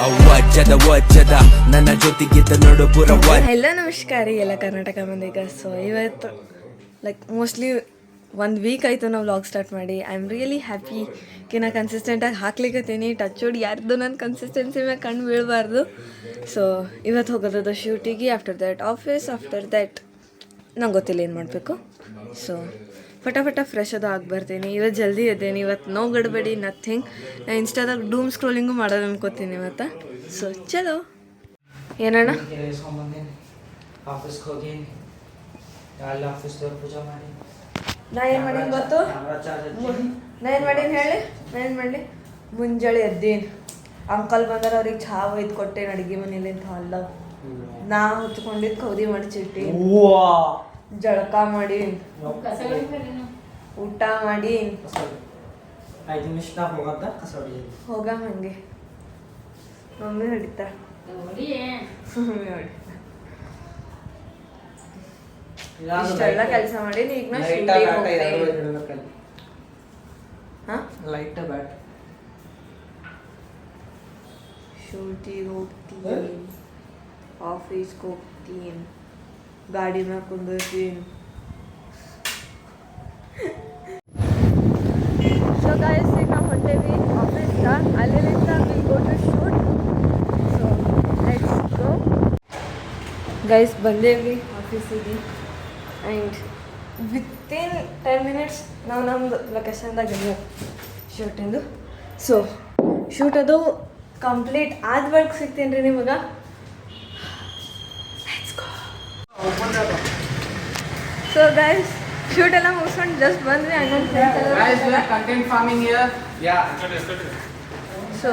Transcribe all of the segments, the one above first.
ವಜ್ಜದ ನನ್ನ ಜೊತೆಗಿದ್ದ ನೋಡು ಪುರ ಎಲ್ಲ ನಮಸ್ಕಾರ ರೀ ಎಲ್ಲ ಕರ್ನಾಟಕ ಮಂದಿಗ. ಸೊ ಇವತ್ತು ಲೈಕ್ ಮೋಸ್ಟ್ಲಿ 1 ವೀಕ್ ಆಯಿತು ನಾವು ವ್ಲಾಗ್ ಸ್ಟಾರ್ಟ್ ಮಾಡಿ. ಐ ಆಮ್ ರಿಯಲಿ ಹ್ಯಾಪಿ ಕಿ ನಾ ಕನ್ಸಿಸ್ಟೆಂಟಾಗಿ ಹಾಕ್ಲಿಕ್ಕತ್ತೀನಿ. ಟಚ್ ಹೊಡಿ ಯಾರ್ದು ನನ್ನ ಕನ್ಸಿಸ್ಟೆನ್ಸಿ ಮ್ಯಾಗ ಕಣ್ಣು ಬೀಳಬಾರ್ದು. ಸೊ ಇವತ್ತು ಹೋಗೋದು ಶೂಟಿಗೆ, after that office, after that ನಂಗೆ ಗೊತ್ತಿಲ್ಲ ಏನು ಮಾಡಬೇಕು. ಸೊ ಫಟಾಫಟ ಫ್ರೆಶ್ ಅದು ಆಗಿ ಬರ್ತೀನಿ. ಇವತ್ತು ಜಲ್ದಿ ಇದ್ದೇನೆ, ಇವತ್ತು ನೋ ಗಡ್ಬಡಿ ನಥಿಂಗ್. ನಾ ಇನ್ಸ್ಟಾದಾಗ ಡೂಮ್ ಸ್ಕ್ರೋಲಿಂಗು ಮಾಡೋದು ಅನ್ಕೋತೀನಿ ಇವತ್ತು. ಸೊ ಚಲೋ ಏನಣ್ಣ ಆಫೀಸ್ಗೆ ಹೋಗಿ ಅಲ್ಲಿ ಆಫೀಸ್ದವ್ರು ಪೂಜೆ ಮಾಡಿ ನಾ ಏನು ಮಾಡೀನಿ ಗೊತ್ತು? ನಾ ಏನು ಮಾಡೀನಿ ಹೇಳಿ? ನಾ ಏನು ಮಾಡಲಿ? ಮುಂಜಾನೆ ಎದ್ದೀನಿ, ಅಂಕಲ್ ಬಂದಾರ, ಅವ್ರಿಗೆ ಚಹಾ ಒಯ್ದು ಕೊಟ್ಟೇನು ಅಡುಗೆ ಮನೇಲಿ ಅಂತ ಅಲ್ಲ. ನಾ ಹೊಚ್ಕೊಂಡಿದ್ದು ಕೌದಿ ಮಾಡಿಸಿಟ್ಟಿ, ಜಳಕ ಮಾಡಿ, ಊಟ ಮಾಡಿ ಹೋಗ ಹಂಗೆ ಮಮ್ಮಿ ಹೊಡಿತಾ ಇಷ್ಟೆಲ್ಲ ಕೆಲಸ ಮಾಡಿ ಈಗ ನಾ ಶೂಟಿಗೆ ಹೋಗ್ತೀನಿ, ಆಫೀಸ್ಗೆ ಹೋಗ್ತೀನಿ, ಗಾಡಿ ಮ್ಯಾಗ ಕುಂದಿರ್ತೀನಿ. ಸೊ ಗೈಸ್ ಈಗ ನಾವು ಹೊಂಟೇವಿ ಆಫೀಸ್ಗೆ. ಅಲ್ಲಿಂದ will go to shoot. So let's go guys. ಬಂದೇವಿ ಆಫೀಸಿಗೆ ಆ್ಯಂಡ್ ವಿತಿನ್ 10 minutes ನಾವು ನಮ್ಮದು ಲೊಕೇಶನ್ದಾಗ ಇದ್ದೀವಿ ಶೂಟಿಂದು. ಸೊ ಶೂಟ್ ಅದು ಕಂಪ್ಲೀಟ್ ಆದ ಬಳಿಕ ಸಿಗ್ತೀನಿ ರೀ ನಿಮಗೆ. ಸೊ ಗೈಸ್ ಶೂಟ್ ಎಲ್ಲ ಮುಗಿಸ್ಕೊಂಡು ಜಸ್ಟ್ ಬಂದ್ವಿ. ಸೊ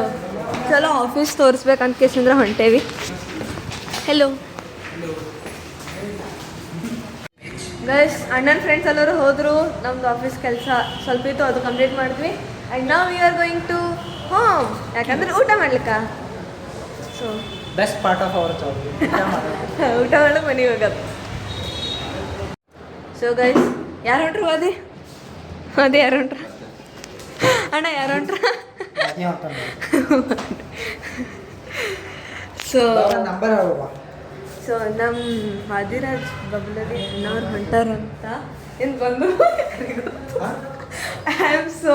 ಚಲೋ ಆಫೀಸ್ ತೋರಿಸ್ಬೇಕಂತ ಕೇಸಂದ್ರೆ ಹೊಂಟೇವಿ. ಹೆಲೋ ಗೈಸ್, ಅಣ್ಣನ ಫ್ರೆಂಡ್ಸ್ ಎಲ್ಲರೂ ಹೋದರು. ನಮ್ಮದು ಆಫೀಸ್ ಕೆಲಸ ಸ್ವಲ್ಪ ಇತ್ತು, ಅದು ಕಂಪ್ಲೀಟ್ ಮಾಡಿದ್ವಿ. ಆ್ಯಂಡ್ ನಾವು we are going to home, ಯಾಕಂದ್ರೆ ಊಟ ಮಾಡ್ಲಿಕ್ಕ. So best part of our job ಊಟ ಮಾಡೋ ಮನೆಗೆ ಹೋಗೋದು. ಸೊ ಗೈಸ್ ಯಾರು ಹೊಂಟ್ರು? ಅದೇ ಯಾರು ಹೊಂಟ್ರ ಅಣ್ಣ? ಯಾರು ಹೊಂಟ್ರ? ಸೊ ನಮ್ಮ ಆದಿರಾಜ್ ಬಬ್ಲರಿ ಅಣ್ಣವ್ರು ಹೊಂಟಾರಂತ ಏನು ಬಂದು ಐ ಆಮ್ ಸೋ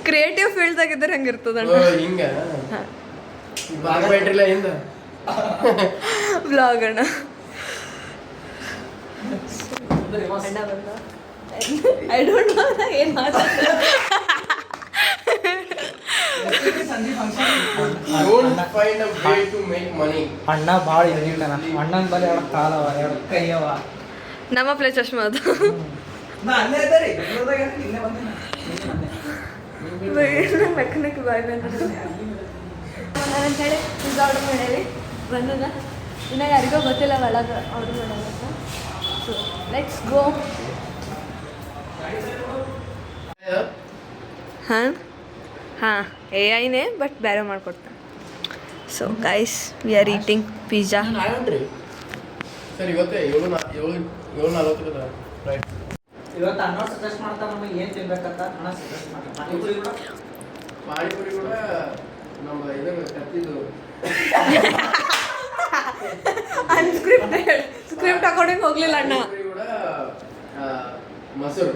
ಕ್ರಿಯೇಟಿವ್ ಫೀಲ್ಡ್ದಾಗ ಇದ್ರೆ ಹಂಗಿರ್ತದ ಬ್ಲಾಗ್ ಅಣ್ಣ. ಅಣ್ಣ ಬಂದ, ಐ ಡೋಂಟ್ ನೋ ಏನು ಮಾತಾಡ್ತಾರೆ. ಅಣ್ಣ ಭಾಳ ಇದಿಲ್ಲ, ಅಣ್ಣನ ಬಳಿ 2 ಕಾಲವ 2 ಕೈಯವ. ನಮ್ಮ ಪ್ಲೇ ಚಶ್ಮಾ ಅದು ಮೆಕ್ಯಾನಿಕ್ ಬಾಯ್ ಅಂತೇಳಿ ಪಿಜ್ಜಾ ಆರ್ಡರ್ ಮಾಡೇವಿ. ಬಂದದ ಇನ್ನು ಯಾರಿಗೋ ಗೊತ್ತಿಲ್ಲ ಒಳಗೆ ಆರ್ಡರ್ ಮಾಡೋದಂತ. So let's go. ಹಾಂ AI ಬಟ್ ಬೇರೆ ಮಾಡ್ಕೊಡ್ತಾನೆ. So guys we are eating pizza. Sir ಇವತ್ತೇ 7:40 ಇವತ್ತು ಅಣ್ಣ ಸಜೆಸ್ಟ್ ಮಾಡ್ತಾರೆ ನಮಗೆ ಏನು ತಿನ್ಬೇಕಂತ. ಅಣ್ಣ ಸಜೆಸ್ಟ್ ಮಾಡ್ತಾರೆ ಪಾನಿಪುರಿ ಕೂಡ ನಮ್ಮ ಇದನ್ನು ಕತ್ತಿದ್ದು ಸ್ಕ್ರಿಪ್ಟ್ ಅಕಾರ್ಡಿಂಗ್ ಹೋಗ್ಲಿಲ್ಲ ಅಣ್ಣ. ಕೂಡ ಮೊಸರು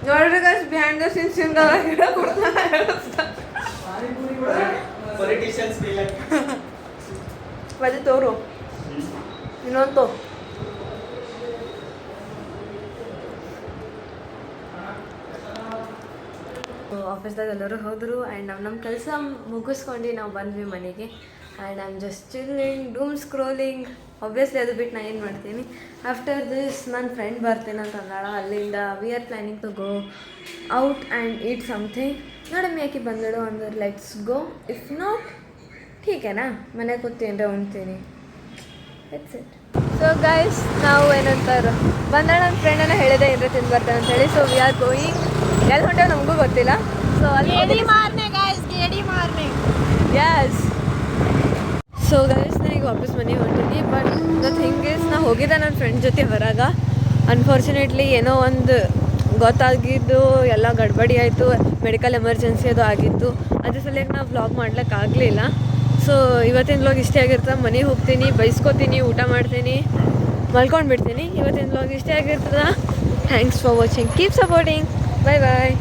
ನೋಡ್ರಿ ಗೈಸ್, ಬಿಹೈಂಡ್ ದ ಸೀನ್ಸ್ ಇಂದ ಪೊಲಿಟಿಷಿಯನ್ಸ್ ಬಜೆ ತೋರು ಇನ್ನೊಂದು ಆಫೀಸ್ದಾಗ ಎಲ್ಲರೂ ಹೋದರು. ಆ್ಯಂಡ್ ನಮ್ಮ ಕೆಲಸ ಮುಗಿಸ್ಕೊಂಡು ನಾವು ಬಂದ್ವಿ ಮನೆಗೆ. And I am just chilling, doom scrolling. Obviously ಅದು ಬಿಟ್ಟು ನಾನು ಏನು ಮಾಡ್ತೀನಿ. ಆಫ್ಟರ್ ದಿಸ್ ನನ್ನ ಫ್ರೆಂಡ್ ಬರ್ತೀನಿ ಅಂತ ಅಂದಾಳ. ಅಲ್ಲಿಂದ we are planning to go out and eat something. ನೋಡಮ್ಮಿ ಯಾಕೆ ಬಂದಳು ಅಂದ್ರೆ ಲೆಟ್ಸ್ ಗೋ. ಇಫ್ ನಾಟ್ ಠೀಕೇನಾ, ಮನೆಗೆ ಕೂತ್ತೀನ್ರೆ ಉಣ್ತೀನಿ. It's it. ಸೊ ಗೈಸ್ ನಾವು ಏನಂತಾರೆ ಬಂದಳ ನನ್ನ ಫ್ರೆಂಡನ್ನ ಹೇಳಿದೆ ಏನಾರ ತಿಂದು ಬರ್ತಾನೆ ಅಂತೇಳಿ. So we are going. ಎಲ್ಲಿ ಹೊಂಟೇವೆ ನಮಗೂ ಗೊತ್ತಿಲ್ಲ. ಸೊ ಅಲ್ಲಿ ಮಾರ್ನೆ ಗಾಯ್ಸ್, ಗೇಡಿ ಮಾರ್ನೆ. ಯಸ್ ಸೊ ಗೈಸ್ ನಾ ಈಗ ವಾಪಸ್ ಮನೆಗೆ ಹೊಂಟೀನಿ. ಬಟ್ ದ ಥಿಂಗ್ ಇಸ್ ನಾ ಹೋಗಿದ್ದೆ ನನ್ನ ಫ್ರೆಂಡ್ ಜೊತೆ ಹೊರಗೆ. ಅನ್ಫಾರ್ಚುನೇಟ್ಲಿ ಏನೋ ಒಂದು ಗೊತ್ತಾಗಿದ್ದು ಎಲ್ಲ ಗಡ್ಬಡಿ ಆಯಿತು, ಮೆಡಿಕಲ್ ಎಮರ್ಜೆನ್ಸಿ ಅದು ಆಗಿತ್ತು. ಅದ್ರ ಸಲುವಾಗಿ ನಾವು ವ್ಲಾಗ್ ಮಾಡ್ಲಿಕ್ಕೆ ಆಗಲಿಲ್ಲ. ಸೊ ಇವತ್ತಿನ ವ್ಲಾಗ್ ಇಷ್ಟೇ ಆಗಿರ್ತದೆ. ಮನೆಗೆ ಹೋಗ್ತೀನಿ, ಬೈಸ್ಕೊತೀನಿ, ಊಟ ಮಾಡ್ತೀನಿ, ಮಲ್ಕೊಂಡು ಬಿಡ್ತೀನಿ. ಇವತ್ತಿನ ವ್ಲಾಗ್ ಇಷ್ಟೇ ಆಗಿರ್ತದೆ. Thanks for watching, keep supporting, bye bye.